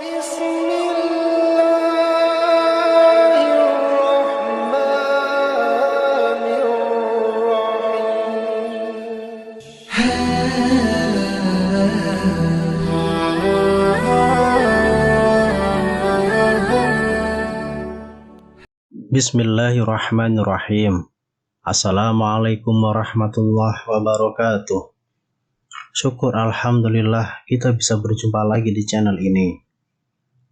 Bismillahirrahmanirrahim. Assalamualaikum warahmatullahi wabarakatuh. Syukur alhamdulillah kita bisa berjumpa lagi di channel ini.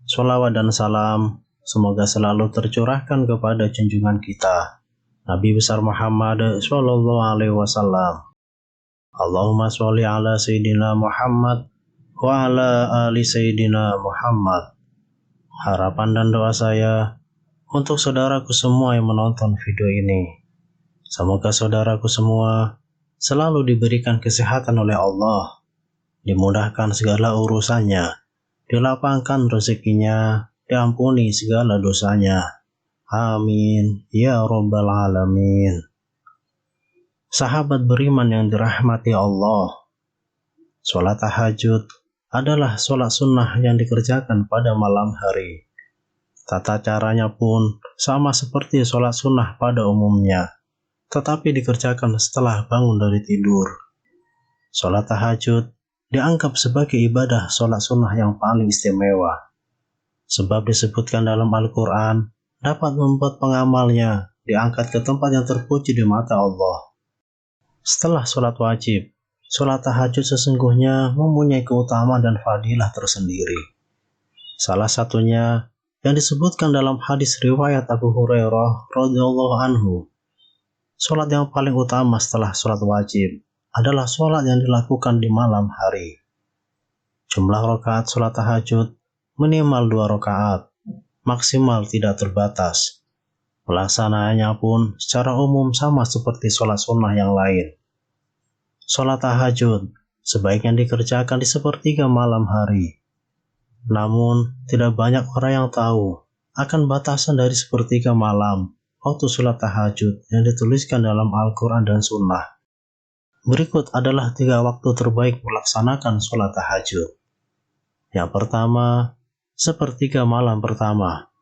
Sholawat dan salam semoga selalu tercurahkan kepada junjungan kita Nabi besar Muhammad sallallahu alaihi wasallam. Allahumma sholli ala sayyidina Muhammad wa ala ali sayyidina Muhammad. Harapan dan doa saya untuk saudaraku semua yang menonton video ini, semoga saudaraku semua selalu diberikan kesehatan oleh Allah, dimudahkan segala urusannya, dilapangkan rezekinya, diampuni segala dosanya. Amin ya rabbal alamin. Sahabat beriman yang dirahmati Allah, sholat tahajud adalah sholat sunnah yang dikerjakan pada malam hari. Tata caranya pun sama seperti sholat sunnah pada umumnya, tetapi dikerjakan setelah bangun dari tidur. Sholat tahajud dianggap sebagai ibadah sholat sunnah yang paling istimewa, sebab disebutkan dalam Al-Quran dapat membuat pengamalnya diangkat ke tempat yang terpuji di mata Allah. Setelah sholat wajib, sholat tahajud sesungguhnya mempunyai keutamaan dan fadilah tersendiri. Salah satunya yang disebutkan dalam hadis riwayat Abu Hurairah radhiyallahu anhu, sholat yang paling utama setelah sholat wajib adalah sholat yang dilakukan di malam hari. Jumlah rakaat sholat tahajud minimal 2 rakaat, maksimal tidak terbatas. Pelaksanaannya pun secara umum sama seperti sholat sunnah yang lain. Sholat tahajud sebaiknya dikerjakan di sepertiga malam hari. Namun, tidak banyak orang yang tahu akan batasan dari sepertiga malam waktu sholat tahajud yang dituliskan dalam Al-Quran dan Sunnah. Berikut adalah 3 waktu terbaik melaksanakan sholat tahajud. Yang pertama, sepertiga malam pertama.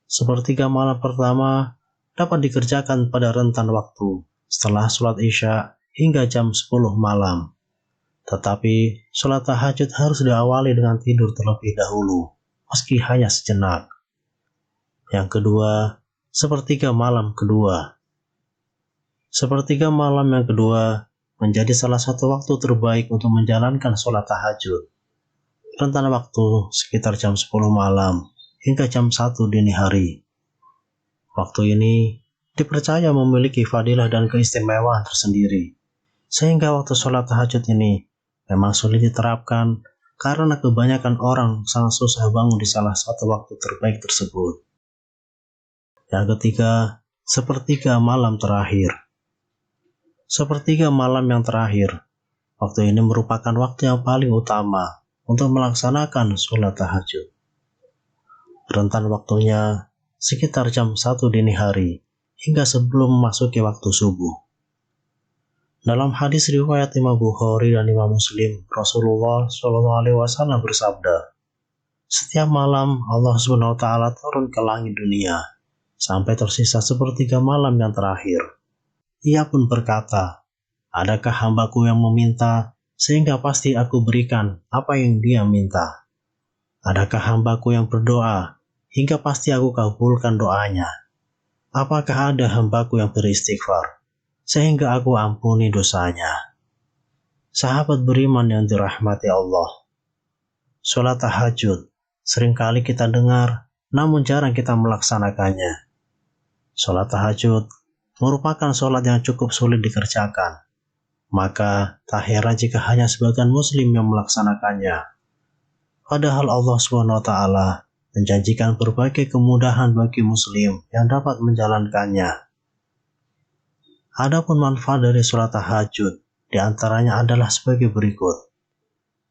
Sepertiga malam pertama dapat dikerjakan pada rentan waktu setelah sholat Isya hingga jam 10 malam. Tetapi sholat tahajud harus diawali dengan tidur terlebih dahulu, meski hanya sejenak. Yang kedua, sepertiga malam kedua. Sepertiga malam yang kedua menjadi salah satu waktu terbaik untuk menjalankan sholat tahajud. Rentan waktu sekitar jam 10 malam hingga jam 1 dini hari. Waktu ini dipercaya memiliki fadilah dan keistimewaan tersendiri, sehingga waktu sholat tahajud ini memang sulit diterapkan karena kebanyakan orang sangat susah bangun di salah satu waktu terbaik tersebut. Yang ketiga, sepertiga malam terakhir. Sepertiga malam yang terakhir, waktu ini merupakan waktu yang paling utama untuk melaksanakan sholat tahajud. Rentan waktunya sekitar jam 1 dini hari hingga sebelum memasuki waktu subuh. Dalam hadis riwayat Imam Bukhari dan Imam Muslim, Rasulullah SAW bersabda, setiap malam Allah SWT turun ke langit dunia sampai tersisa sepertiga malam yang terakhir. Ia pun berkata, adakah hambaku yang meminta sehingga pasti aku berikan apa yang dia minta? Adakah hambaku yang berdoa hingga pasti aku kabulkan doanya? Apakah ada hambaku yang beristighfar sehingga aku ampuni dosanya? Sahabat beriman yang dirahmati Allah, sholat tahajud seringkali kita dengar, namun jarang kita melaksanakannya. Sholat tahajud merupakan sholat yang cukup sulit dikerjakan, maka tak heran jika hanya sebagian muslim yang melaksanakannya. Padahal Allah SWT menjanjikan berbagai kemudahan bagi muslim yang dapat menjalankannya. Adapun manfaat dari sholat tahajud diantaranya adalah sebagai berikut.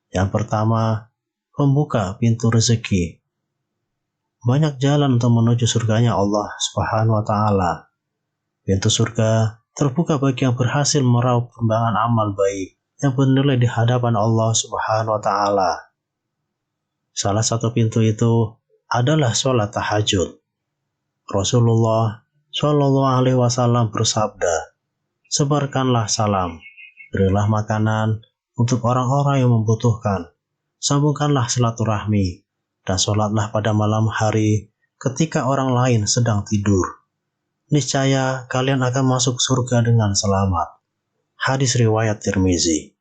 Yang pertama, membuka pintu rezeki. Banyak jalan untuk menuju surganya Allah Subhanahu wa Ta'ala. Pintu surga terbuka bagi yang berhasil meraup timbangan amal baik yang bernilai di hadapan Allah Subhanahu wa Ta'ala. Salah satu pintu itu adalah sholat tahajud. Rasulullah Shallallahu Alaihi Wasallam bersabda, "Sebarkanlah salam, berilah makanan untuk orang-orang yang membutuhkan, sambungkanlah silaturahmi, dan sholatlah pada malam hari ketika orang lain sedang tidur. Niscaya kalian akan masuk surga dengan selamat." Hadis riwayat Tirmizi.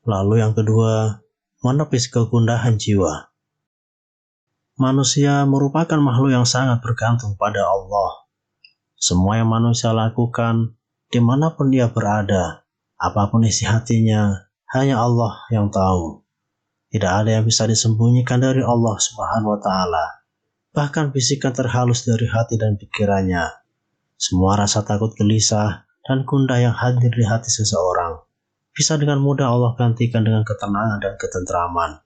Lalu yang kedua, menepis kegundahan jiwa. Manusia merupakan makhluk yang sangat bergantung pada Allah. Semua yang manusia lakukan, dimanapun dia berada, apapun isi hatinya, hanya Allah yang tahu. Tidak ada yang bisa disembunyikan dari Allah Subhanahu wa Ta'ala. Bahkan bisikan terhalus dari hati dan pikirannya. Semua rasa takut, gelisah, dan gundah yang hadir di hati seseorang bisa dengan mudah Allah gantikan dengan ketenangan dan ketentraman.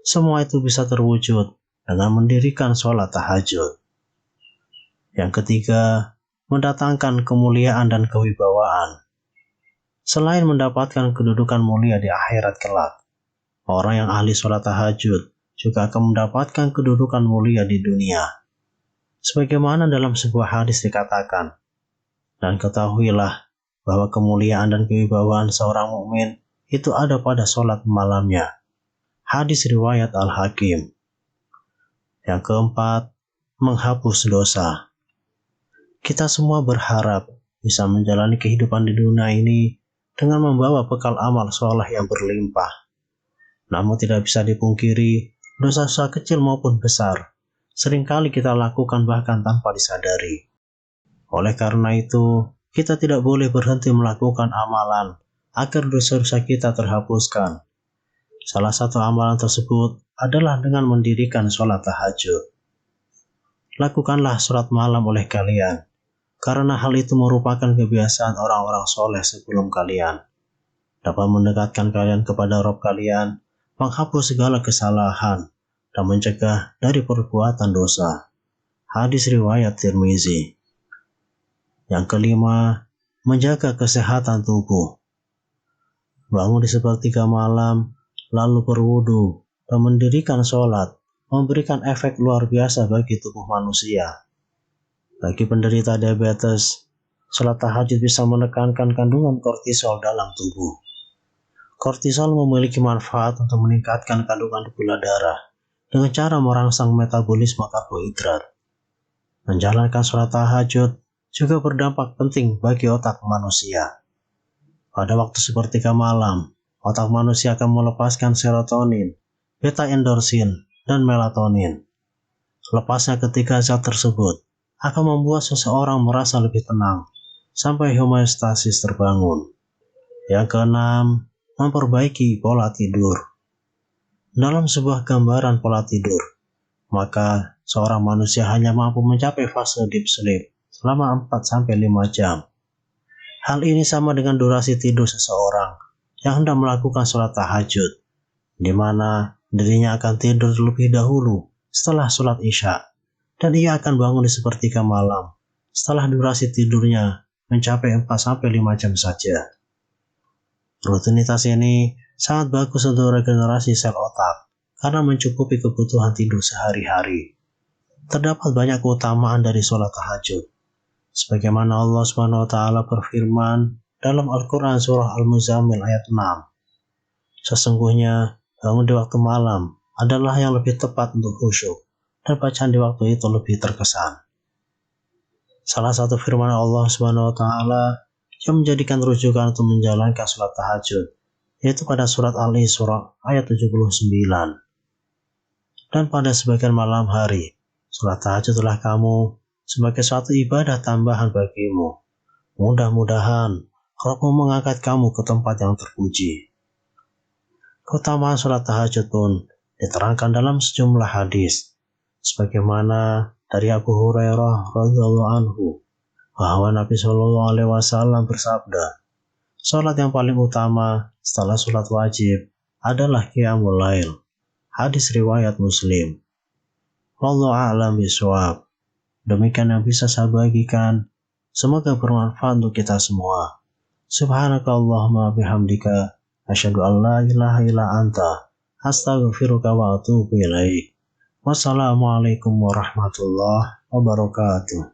Semua itu bisa terwujud dengan mendirikan sholat tahajud. Yang ketiga, mendatangkan kemuliaan dan kewibawaan. Selain mendapatkan kedudukan mulia di akhirat kelak, orang yang ahli sholat tahajud juga akan mendapatkan kedudukan mulia di dunia. Sebagaimana dalam sebuah hadis dikatakan, "Dan ketahuilah bahwa kemuliaan dan kewibawaan seorang mukmin itu ada pada sholat malamnya." Hadis riwayat Al-Hakim. Yang keempat, menghapus dosa. Kita semua berharap bisa menjalani kehidupan di dunia ini dengan membawa bekal amal soleh yang berlimpah. Namun tidak bisa dipungkiri, dosa-dosa kecil maupun besar seringkali kita lakukan bahkan tanpa disadari. Oleh karena itu, kita tidak boleh berhenti melakukan amalan agar dosa-dosa kita terhapuskan. Salah satu amalan tersebut adalah dengan mendirikan sholat tahajud. Lakukanlah sholat malam oleh kalian, karena hal itu merupakan kebiasaan orang-orang soleh sebelum kalian. Dapat mendekatkan kalian kepada Rabb kalian, menghapus segala kesalahan, dan mencegah dari perbuatan dosa. Hadis riwayat Tirmizi. Yang kelima, menjaga kesehatan tubuh. Bangun di sepertiga malam, lalu berwudu, dan mendirikan sholat, memberikan efek luar biasa bagi tubuh manusia. Bagi penderita diabetes, sholat tahajud bisa menekankan kandungan kortisol dalam tubuh. Kortisol memiliki manfaat untuk meningkatkan kandungan gula darah dengan cara merangsang metabolisme karbohidrat. Menjalankan sholat tahajud juga berdampak penting bagi otak manusia. Pada waktu sepertiga malam, otak manusia akan melepaskan serotonin, beta endorfin, dan melatonin. Lepasnya ketika zat tersebut akan membuat seseorang merasa lebih tenang sampai homeostasis terbangun. Yang keenam, memperbaiki pola tidur. Dalam sebuah gambaran pola tidur, maka seorang manusia hanya mampu mencapai fase deep sleep selama 4-5 jam. Hal ini sama dengan durasi tidur seseorang yang hendak melakukan sholat tahajud, di mana dirinya akan tidur terlebih dahulu setelah sholat isya, dan ia akan bangun di sepertiga malam setelah durasi tidurnya mencapai 4-5 jam saja. Rutinitas ini sangat bagus untuk regenerasi sel otak karena mencukupi kebutuhan tidur sehari-hari. Terdapat banyak keutamaan dari sholat tahajud. Sebagaimana Allah Subhanahu wa Ta'ala berfirman dalam Al-Quran surah Al-Muzammil ayat 6. Sesungguhnya bangun di waktu malam adalah yang lebih tepat untuk khusyuk, dan bacaan di waktu itu lebih terkesan. Salah satu firman Allah Subhanahu wa Ta'ala yang menjadikan rujukan untuk menjalankan sholat tahajud, yaitu pada surat Al-Isra ayat 79. Dan pada sebagian malam hari, sholat tahajudlah kamu sebagai suatu ibadah tambahan bagimu. Mudah-mudahan Rabbmu mengangkat kamu ke tempat yang terpuji. Keutamaan sholat tahajud pun diterangkan dalam sejumlah hadis, sebagaimana dari Abu Hurairah radhiyallahu anhu bahwa Nabi Shallallahu Alaihi Wasallam bersabda, sholat yang paling utama setelah sholat wajib adalah qiyamul lail. Hadis riwayat Muslim. Wallahu a'lam bishawab. Demikian yang bisa saya bagikan. Semoga bermanfaat untuk kita semua. Subhanakallahumma bihamdika, asyhadu an la ilaha illa anta, Astaghfiruka wa atubu ilaik. Wassalamualaikum warahmatullahi wabarakatuh.